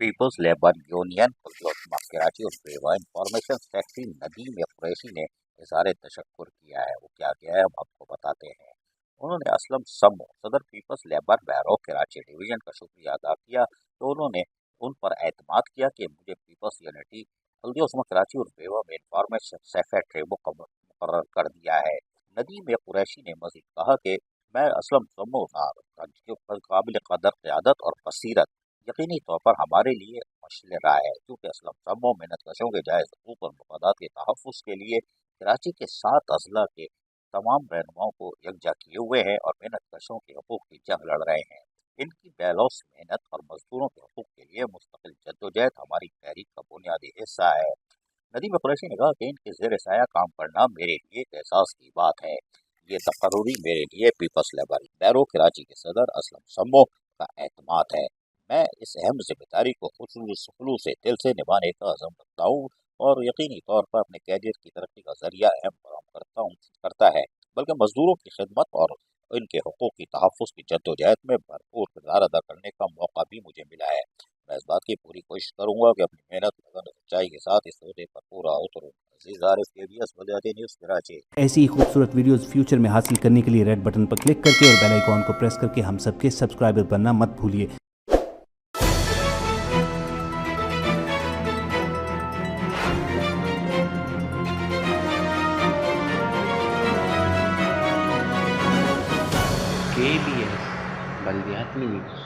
Peoples labour union العظمیٰ Karachi اور بیوہ information secretary Nadeem Qureshi نے اظہار تشکر کیا ہے۔ وہ کیا ہے ہم آپ کو بتاتے ہیں۔ انہوں نے اسلم سمو صدر پیپلز لیبر بیرو کراچی ڈویژن کا شکریہ ادا کیا تو انہوں نے ان پر اعتماد کیا کہ مجھے پیپلز یونٹی العظمیٰ کراچی اور بیوہ میں انفارمیشن سیکرٹری مقرر کر دیا ہے۔ ندیم قریشی نے مزید کہا کہ میں اسلم سمو قابل قدر قیادت اور بصیرت یقینی طور پر ہمارے لیے مشعل راہ ہے، کیونکہ اسلم سمو محنت کشوں کے جائز حقوق اور مفادات کے تحفظ کے لیے کراچی کے 7 اضلاع کے تمام رہنماؤں کو یکجا کیے ہوئے ہیں اور محنت کشوں کے حقوق کی جنگ لڑ رہے ہیں۔ ان کی بیلوس محنت اور مزدوروں کے حقوق کے لیے مستقل جدوجہد ہماری تحریک کا بنیادی حصہ ہے۔ ندیم قریشی نے کہا کہ ان کے زیر سایہ کام کرنا میرے لیے ایک احساس کی بات ہے۔ یہ تقرری میرے لیے پیپلز لیبر بیرو کراچی کے صدر اسلم سمو کا اعتماد ہے۔ میں اس اہم ذمہ داری کو خلوص دل سے نبھانے کا عزم رکھتا ہوں اور یقینی طور پر اپنے کیریئر کی ترقی کا ذریعہ اہم فراہم کرتا ہے، بلکہ مزدوروں کی خدمت اور ان کے حقوق کی تحفظ کی جدوجہد میں بھرپور کردار ادا کرنے کا موقع بھی مجھے ملا ہے۔ میں اس بات کی پوری کوشش کروں گا کہ اپنی محنت لگن اور سچائی کے ساتھ اس عہدے پر پورا اتروں۔ عزیز عارف KBS بلدیاتی نیوز کراچی۔ ایسی ہی خوبصورت ویڈیوز فیوچر میں حاصل کرنے کے لیے ریڈ بٹن پر کلک کر کے اور بیل آئیکن کو پریس کر کے ہم سب کے سبسکرائبر بننا مت بھولیے۔ KBS بلدیاتی نیوز۔